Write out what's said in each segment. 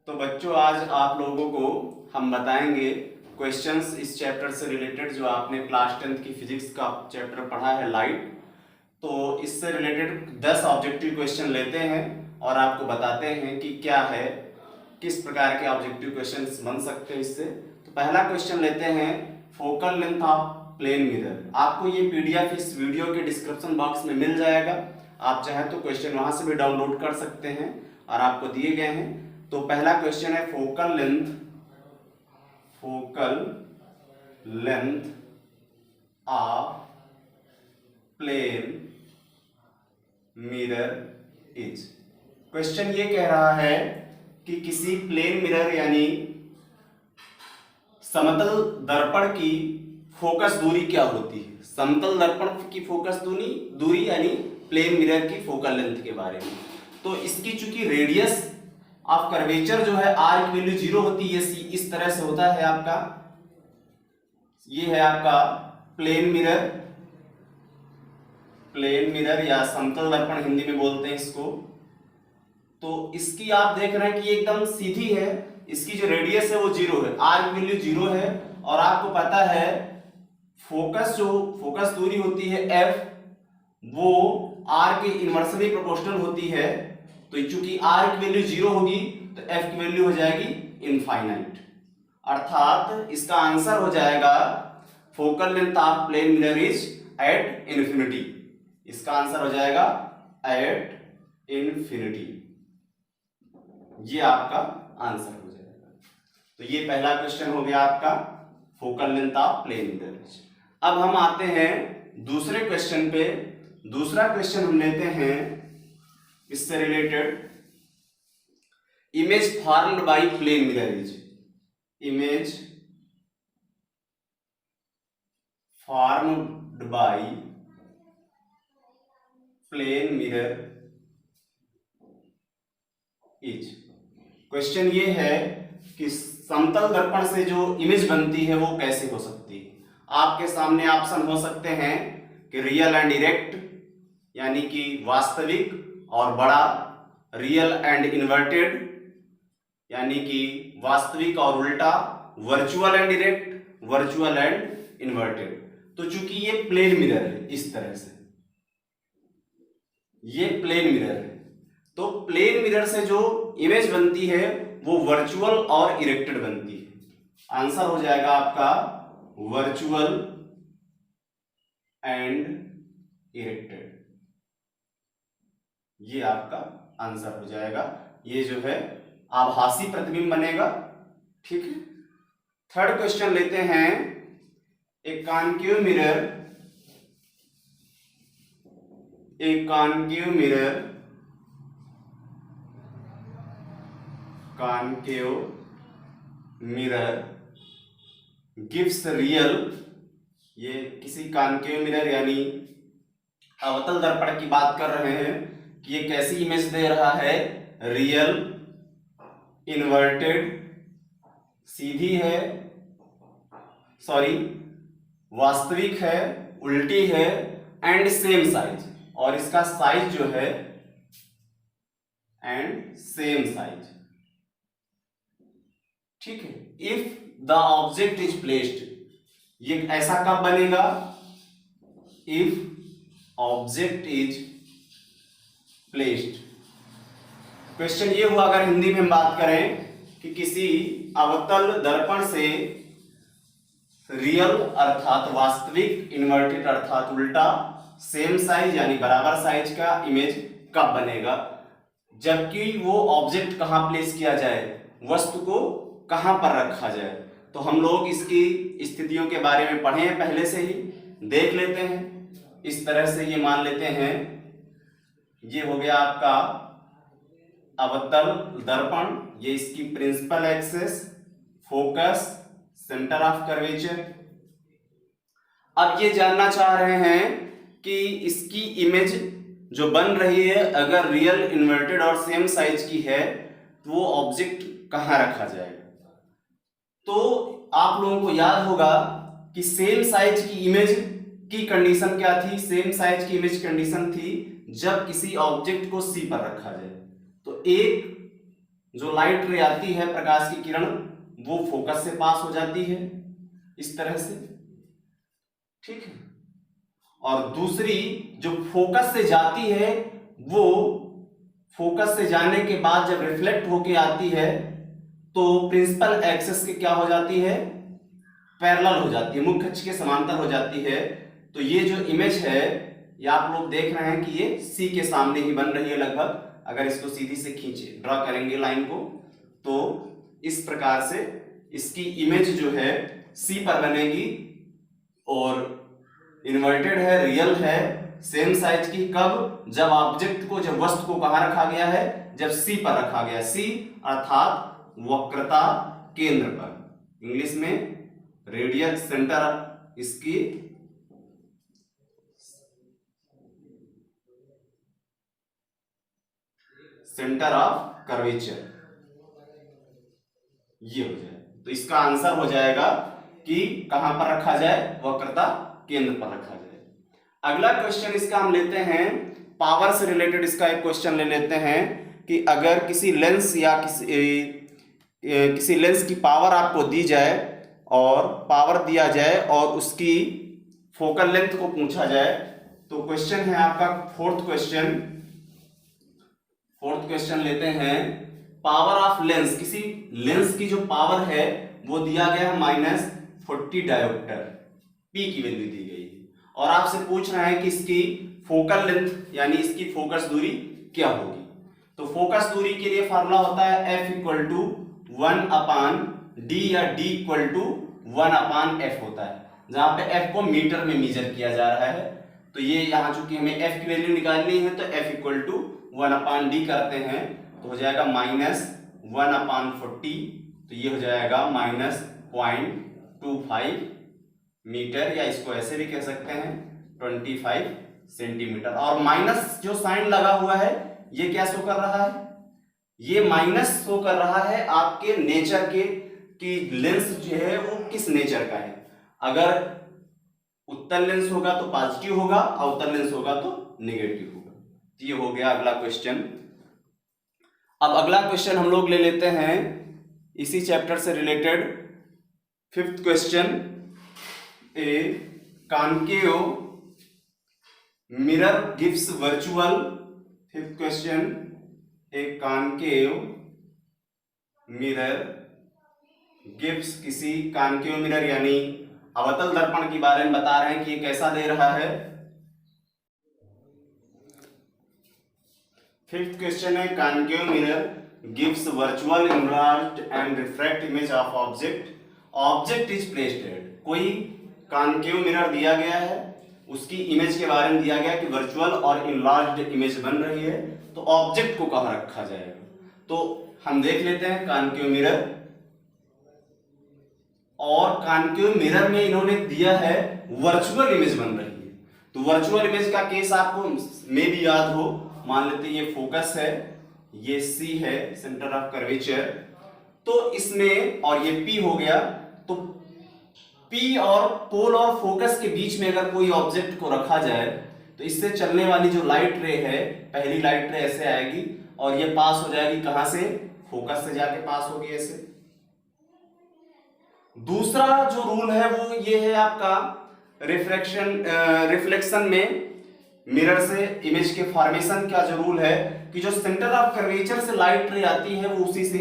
तो बच्चों आज आप लोगों को हम बताएंगे क्वेश्चंस इस चैप्टर से रिलेटेड जो आपने क्लास 10th की फिजिक्स का चैप्टर पढ़ा है लाइट। तो इससे रिलेटेड 10 ऑब्जेक्टिव क्वेश्चन लेते हैं और आपको बताते हैं कि क्या है, किस प्रकार के ऑब्जेक्टिव क्वेश्चंस बन सकते हैं इससे। तो पहला क्वेश्चन लेते हैं, focal length of plane mirror. आपको ये पीडीएफ इस वीडियो के डिस्क्रिप्शन बॉक्स में मिल जाएगा, आप चाहे तो क्वेश्चन वहां से भी डाउनलोड कर सकते हैं और आपको दिए गए हैं। तो पहला क्वेश्चन है, focal length of plane mirror is. Question ये कह रहा है कि किसी प्लेन मिरर यानी समतल दर्पण की फोकस दूरी क्या होती है। समतल दर्पण की फोकस दूरी यानी प्लेन मिरर की फोकल लेंथ के बारे में। तो इसकी चूंकि रेडियस ऑफ कर्वेचर जो है आर की वैल्यू 0 होती है, इस तरह से होता है आपका, ये है आपका प्लेन मिरर या समतल दर्पण हिंदी में बोलते हैं इसको। तो इसकी आप देख रहे हैं कि एकदम सीधी है, इसकी जो रेडियस है वो 0 है, आर की वैल्यू 0 है और आपको पता है फोकस दूरी होती है एफ, वो आर के इनवर्सली प्रोपोर्शनल होती है। तो चूंकि आर की वैल्यू 0 होगी तो एफ की वैल्यू हो जाएगी इनफाइनाइट, अर्थात इसका आंसर हो जाएगा focal length of plane mirror is at infinity. इसका आंसर हो जाएगा एट इन्फिनिटी, ये आपका आंसर हो जाएगा। तो ये पहला क्वेश्चन हो गया आपका focal length of plane mirror. अब हम आते हैं दूसरे क्वेश्चन पे। दूसरा क्वेश्चन हम लेते हैं इससे related, image formed by plane mirror is. Image formed by plane mirror is. Question ये है कि समतल दर्पण से जो इमेज बनती है वो कैसे हो सकती है। आपके सामने ऑप्शन हो सकते हैं कि रियल एंड इरेक्ट यानी कि वास्तविक और बड़ा, रियल एंड इन्वर्टेड यानी कि वास्तविक और उल्टा, virtual and erect, virtual and inverted. तो चूंकि ये प्लेन मिरर है, इस तरह से ये प्लेन मिरर है, तो प्लेन मिरर से जो इमेज बनती है वो वर्चुअल और इरेक्टेड बनती है। आंसर हो जाएगा आपका वर्चुअल एंड इरेक्टेड, ये आपका आंसर हो जाएगा। ये जो है आभासी प्रतिबिंब बनेगा, ठीक है। थर्ड क्वेश्चन लेते हैं, a concave mirror gives real. ये किसी कॉन्केव मिरर यानी अवतल दर्पण की बात कर रहे हैं कि ये कैसी इमेज दे रहा है, रियल, इन्वर्टेड, सीधी है, सॉरी वास्तविक है, उल्टी है, एंड सेम साइज, और इसका साइज जो है एंड सेम साइज, ठीक है। If the object is placed, ये ऐसा कब बनेगा, if object is placed. Question ये हुआ, अगर हिंदी में हम बात करें कि किसी अवतल दर्पण से रियल अर्थात वास्तविक, इन्वर्टेड अर्थात उल्टा, सेम साइज यानी बराबर साइज का इमेज कब बनेगा, जबकि वो ऑब्जेक्ट कहां प्लेस किया जाए, वस्तु को कहां पर रखा जाए। तो हम लोग इसकी स्थितियों के बारे में पढ़े हैं पहले से ही, देख लेते हैं। इस तरह से ये मान लेते हैं, ये हो गया आपका अवतल दर्पण, ये इसकी principal axis, focus, centre of curvature. अब ये जानना चाह रहे हैं कि इसकी इमेज जो बन रही है अगर रियल, इन्वर्टेड और सेम साइज की है तो वो ऑब्जेक्ट कहां रखा जाएगा। तो आप लोगों को याद होगा कि सेम साइज की इमेज की कंडीशन क्या थी, सेम साइज की इमेज कंडीशन थी जब किसी ऑब्जेक्ट को सी पर रखा जाए। तो एक जो लाइट रे आती है, प्रकाश की किरण, वो फोकस से पास हो जाती है इस तरह से, ठीक है। और दूसरी जो फोकस से जाती है, वो फोकस से जाने के बाद जब रिफ्लेक्ट होके आती है तो प्रिंसिपल एक्सिस के क्या हो जाती है, पैरेलल हो जाती है, मुख्य अक्ष के समांतर हो जाती है। तो ये जो इमेज है, ये आप लोग देख रहे हैं कि ये सी के सामने ही बन रही है लगभग। अगर इसको सीधी से खींचे, ड्रॉ करेंगे लाइन को, तो इस प्रकार से इसकी इमेज जो है सी पर बनेगी और इन्वर्टेड है, रियल है, सेम साइज की। कब? जब ऑब्जेक्ट को, जब वस्तु को कहां रखा गया है, जब सी पर रखा गया, सी अर्थात वक्रता केंद्र पर, इंग्लिश में रेडियल सेंटर इसकी सेंटर ऑफ कर्वेचर, ये हो जाए। तो इसका आंसर हो जाएगा कि कहां पर रखा जाए, वक्रता केंद्र पर रखा जाए। अगला क्वेश्चन इसका हम लेते हैं, पावर से रिलेटेड इसका एक क्वेश्चन ले लेते हैं कि अगर किसी लेंस या किसी लेंस की पावर आपको दी जाए और पावर दिया जाए और उसकी फोकल लेंथ को पूछा जाए, तो क्वेश्चन है आपका फोर्थ क्वेश्चन लेते हैं। पावर ऑफ लेंस, किसी लेंस की जो पावर है वो दिया गया है -40 डायोप्टर, पी की वैल्यू दी गई है, और आपसे पूछ रहे हैं कि इसकी फोकल लेंथ यानी इसकी फोकस दूरी क्या होगी। तो फोकस दूरी के लिए फार्मूला होता है F = 1/d या d = 1/f होता है, जहां पे f को मीटर में मेजर किया जा रहा है। तो ये यहां चूंकि हमें f की वैल्यू निकालनी है तो F = 1/d करते हैं, तो हो जाएगा -1/40, तो ये हो जाएगा -0.25 मीटर, या इसको ऐसे भी कह सकते हैं 25 सेंटीमीटर। और माइनस जो साइन लगा हुआ है, ये क्या शो कर रहा है, ये माइनस शो कर रहा है आपके नेचर के, कि लेंस जो है वो किस नेचर का है। अगर उत्तल लेंस होगा तो पॉजिटिव होगा, अवतल लेंस होगा तो नेगेटिव होगा। तो ये हो गया अगला क्वेश्चन। अब अगला क्वेश्चन हम लोग ले लेते हैं इसी चैप्टर से related, 5th question. A concave mirror gives virtual, 5th question, a concave mirror gives, किसी कॉन्केव मिरर यानी अवतल दर्पण के बारे में बता रहे हैं कि ये कैसा दे रहा है। 5th क्वेश्चन है, concave mirror gives virtual invert and refract image of object, object is placed at. कोई कॉन्केव मिरर दिया गया है, उसकी इमेज के बारे में दिया गया कि वर्चुअल और इनलार्ज्ड इमेज बन रही है, तो ऑब्जेक्ट को कहां रखा जाएगा। तो हम देख लेते हैं कॉन्केव मिरर, और कॉन्केव मिरर में इन्होंने दिया है वर्चुअल इमेज बन रही है। तो वर्चुअल इमेज का केस आपको में भी याद हो, मान लेते हैं ये फोकस है, ये C है, सेंटर ऑफ कर्वेचर, तो इसमें, और ये P हो गया, तो P और पोल और फोकस के बीच में अगर कोई ऑब्जेक्ट को रखा जाए तो इससे चलने वाली जो लाइट रे है, पहली लाइट रे ऐसे आएगी और ये पास हो जाएगी कहां से, फोकस से जाके पास होगी ऐसे। दूसरा जो रूल है वो ये है आपका रिफ्लेक्शन में मिरर से इमेज के फॉर्मेशन का जो रूल है कि जो सेंटर ऑफ कर्वेचर से लाइट रे आती है वो उसी से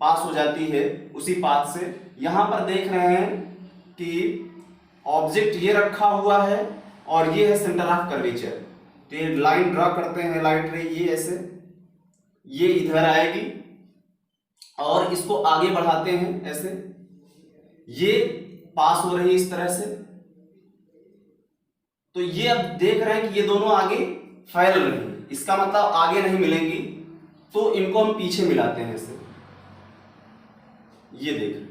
पास हो जाती है, उसी पाथ से। यहां पर देख रहे हैं कि ऑब्जेक्ट ये रखा हुआ है और ये है सेंटर ऑफ कर्वेचर, तो ये लाइन ड्रॉ करते हैं, लाइट रे ये ऐसे, ये इधर आएगी और इसको आगे बढ़ाते हैं ऐसे, ये पास हो रही है इस तरह से। तो ये अब देख रहे हैं कि ये दोनों आगे फैल रही है, इसका मतलब आगे नहीं मिलेंगी, तो इनको हम पीछे मिलाते हैं ऐसे, ये देख रहे हैं।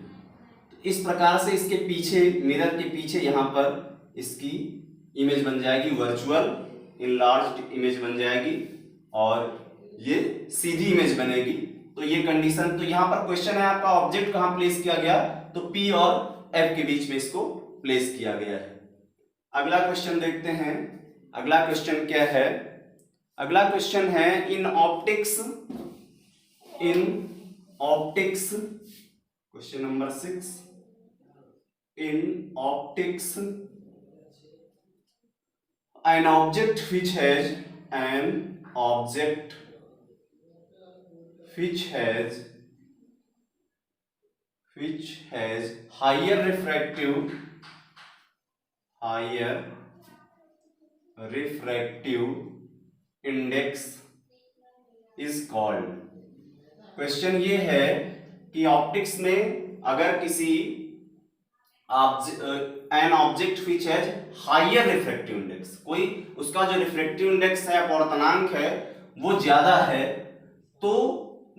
तो इस प्रकार से इसके पीछे, मिरर के पीछे यहां पर इसकी इमेज बन जाएगी, वर्चुअल इनलार्ज्ड इमेज बन जाएगी और ये सीधी इमेज बनेगी। तो ये कंडीशन, तो यहां पर क्वेश्चन है आपका ऑब्जेक्ट कहां प्लेस किया गया, तो P और F के बीच में इसको प्लेस किया गया है। अगला क्वेश्चन देखते हैं, अगला क्वेश्चन क्या है। अगला क्वेश्चन है, in optics, question number 6, in optics an object which has higher refractive index is called। Question ये है कि ऑप्टिक्स में अगर किसी an object which has higher refractive index, कोई उसका जो रिफ्रैक्टिव इंडेक्स है, अपवर्तनांक है, वो ज्यादा है, तो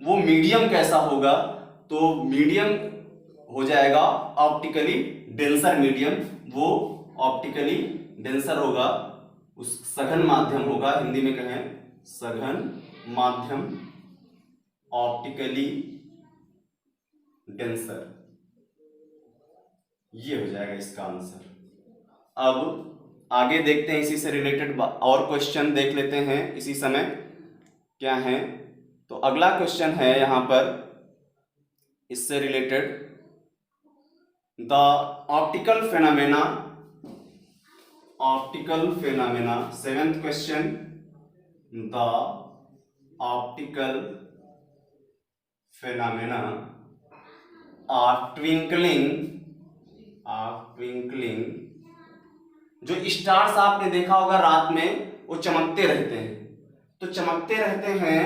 वो मीडियम कैसा होगा? तो मीडियम हो जाएगा ऑप्टिकली डेंसर मीडियम, वो ऑप्टिकली डेंसर होगा, उस सघन माध्यम होगा, हिंदी में कहें सघन माध्यम, ऑप्टिकली डेंसर, ये हो जाएगा इसका आंसर। अब आगे देखते हैं, इसी से रिलेटेड और क्वेश्चन देख लेते हैं इसी समय क्या है। तो अगला क्वेश्चन है यहां पर इससे related, the optical phenomena, seventh question, the optical phenomena of twinkling, जो स्टार्स आपने देखा होगा रात में वो चमकते रहते हैं, तो चमकते रहते हैं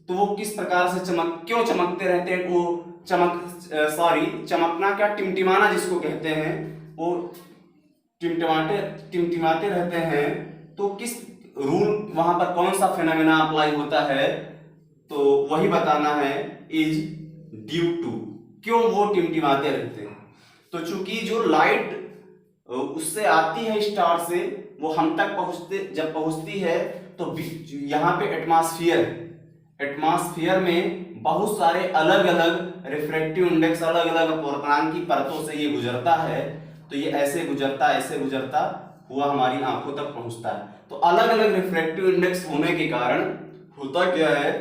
तो वो किस प्रकार से क्यों चमकते रहते हैं? वो चमकना क्या, टिमटिमाना जिसको कहते हैं, वो टिमटिमाते रहते हैं, तो किस रूल वहां पर कौन सा फेनोमेना अप्लाई होता है? तो वही बताना है, इज ड्यू टू, क्यों वो टिमटिमाते रहते हैं। तो चूंकि जो लाइट उससे आती है स्टार से, वो हम तक जब पहुंचती है तो यहाँ पे एटमॉस्फेयर में बहुत सारे अलग अलग रिफ्रैक्टिव इंडेक्स, अलग अलग अपवर्तनांक की परतों से ये गुजरता है, तो ये ऐसे गुजरता हुआ हमारी आंखों तक पहुंचता है। तो अलग अलग रिफ्रैक्टिव इंडेक्स होने के कारण होता क्या है,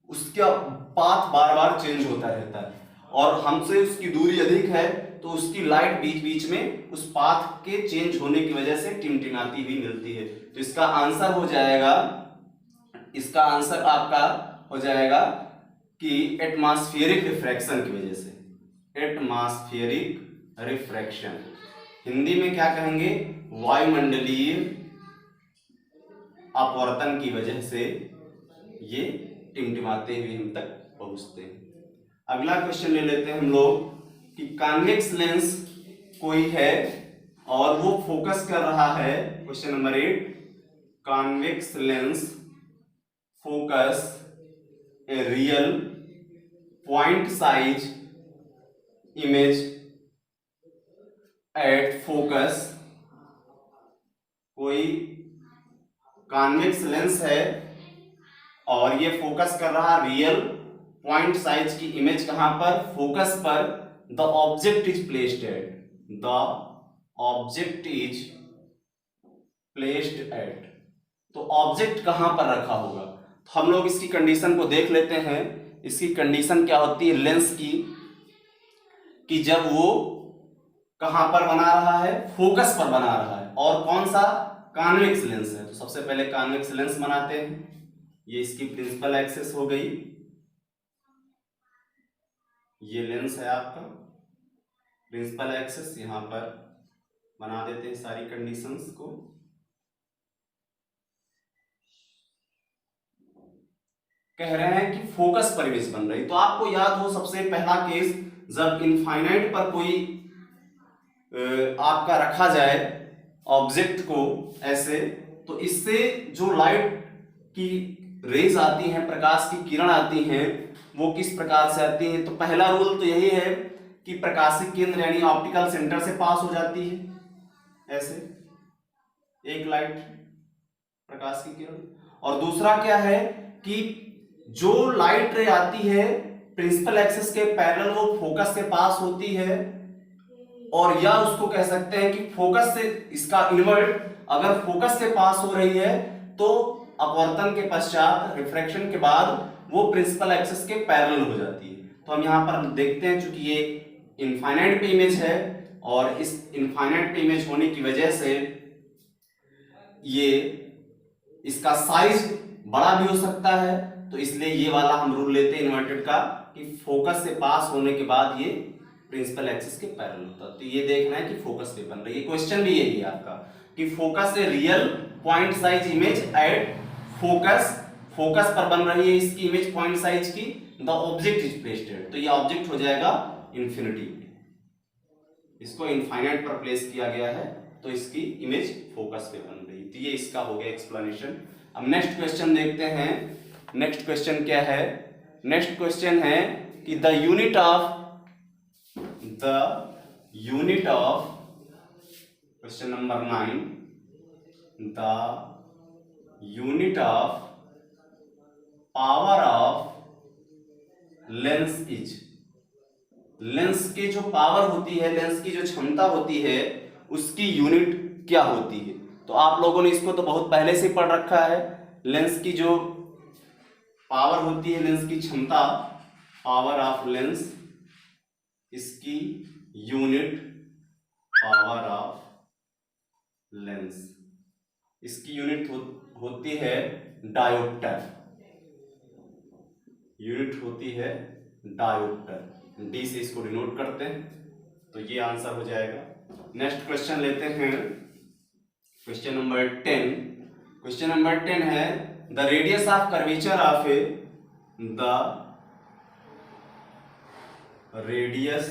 उसका पाथ बार बार चेंज होता रहता है, और हमसे उसकी दूरी अधिक है तो उसकी लाइट बीच बीच में उस पाथ के चेंज होने की वजह से टिमटिमाती हुई मिलती है। तो इसका आंसर आपका हो जाएगा कि एटमॉस्फेरिक रिफ्रैक्शन की वजह से, एटमॉस्फेरिक रिफ्रैक्शन, हिंदी में क्या कहेंगे, वायुमंडलीय अपवर्तन की वजह से ये टिमटिमाते हुए हम तक पहुंचते हैं। अगला क्वेश्चन ले लेते हैं हम लोग कि कॉन्वेक्स लेंस कोई है और वो फोकस कर रहा है, question number 8, convex lens focus a real point size image at focus. कोई कॉन्वेक्स लेंस है और ये फोकस कर रहा रियल पॉइंट साइज की इमेज कहां पर, फोकस पर। The object is placed eight, तो ऑब्जेक्ट कहां पर रखा होगा? तो हम लोग इसकी कंडीशन को देख लेते हैं। इसकी कंडीशन क्या होती है लेंस की, कि जब वो कहां पर बना रहा है, फोकस पर बना रहा है, और कौन सा, कॉन्वेक्स लेंस है। तो सबसे पहले कॉन्वेक्स लेंस बनाते हैं, ये इसकी प्रिंसिपल एक्सिस हो गई, ये लेंस है आपका प्रिंसिपल एक्सिस, यहां पर बना देते हैं सारी कंडीशंस को। कह रहे हैं कि फोकस पर इमेज बन रही, तो आपको याद हो सबसे पहला केस, जब इनफाइनाइट पर कोई आपका रखा जाए ऑब्जेक्ट को ऐसे, तो इससे जो लाइट की रेज आती हैं, प्रकाश की किरण आती हैं, वो किस प्रकार से आती हैं? तो पहला रूल तो यही है कि प्रकाशिक केंद्र यानी ऑप्टिकल सेंटर से पास हो जाती है, ऐसे एक लाइट प्रकाश की किरण। और दूसरा क्या है कि जो लाइट रे आती है प्रिंसिपल एक्सिस के पैरेलल, वो फोकस से पास होती है, और या उसको कह सकते हैं कि फोकस से, इसका इन्वर्ट, अगर फोकस से पास हो रही है तो अपवर्तन के पश्चात, रिफ्रैक्शन के बाद, वो प्रिंसिपल एक्सिस के पैरेलल हो जाती है। तो हम यहाँ पर देखते हैं चूंकि ये इनफाइनाइट पे इमेज है और इस इनफाइनाइट पे इमेज होने की वजह से ये इसका साइज बड़ा भी हो सकता है, तो इसलिए ये वाला हम रूल लेते हैं इन्वर्टेड का कि फोकस से पास होने के बाद ये प्रिंसिपल एक्सिस के पैरेलल होता है। तो ये देखना है कि फोकस पे बन रही है, क्वेश्चन भी यही है आपका कि focus a real point size image at focus पर बन रही है इसकी इमेज पॉइंट साइज की, the object is placed eight, तो ये ऑब्जेक्ट हो जाएगा इंफिनिटी, इसको इनफाइनाइट पर प्लेस किया गया है तो इसकी इमेज फोकस पे बन रही है। तो ये इसका हो गया एक्सप्लेनेशन। अब नेक्स्ट क्वेश्चन देखते हैं। नेक्स्ट क्वेश्चन क्या है? नेक्स्ट क्वेश्चन है कि the unit of question number 9, the unit of power of lens is, lens की जो पावर होती है, लेंस की जो क्षमता होती है, उसकी यूनिट क्या होती है? तो आप लोगों ने इसको तो बहुत पहले से पढ़ रखा है। लेंस की जो पावर होती है, लेंस की क्षमता, पावर ऑफ लेंस, इसकी यूनिट पावर ऑफ लेंस, इसकी यूनिट होती है डायोप्टर, यूनिट होती है डायोप्टर, डी से इसको डिनोट करते हैं, तो ये आंसर हो जाएगा। नेक्स्ट क्वेश्चन लेते हैं, क्वेश्चन नंबर 10। क्वेश्चन नंबर 10 है the radius of curvature of a, the radius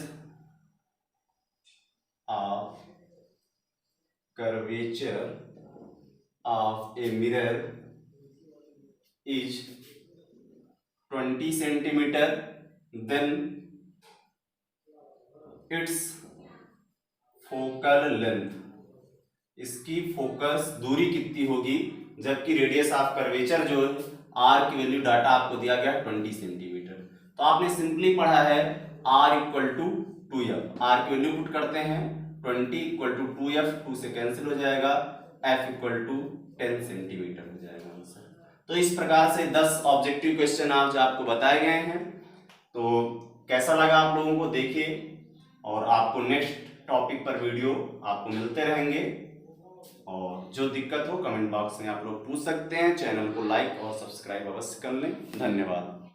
of curvature of a mirror is 20 centimetre, then its focal length, इसकी फोकस दूरी कितनी होगी, जबकि रेडियस ऑफ कर्वेचर जो आर की वैल्यू डाटा आपको दिया गया 20 सेंटीमीटर। तो आपने सिंपली पढ़ा है R equal to 2f, R की वैल्यू पुट करते हैं 20 इक्वल टू 2f, 2 से कैंसिल हो जाएगा, f इक्वल टू 10 सेंटीमीटर हो जाएगा आंसर। तो इस प्रकार से 10 ऑब्जेक्टिव क्वेश्चन आज आपको बताए गए हैं। तो कैसा लगा आप लोगों को, देखिए, और आपको नेक्स्ट टॉपिक पर वीडियो आपको मिलते रहेंगे, और जो दिक्कत हो कमेंट बॉक्स में आप लोग पूछ सकते हैं। चैनल को लाइक और सब्सक्राइब अवश्य कर लें। धन्यवाद।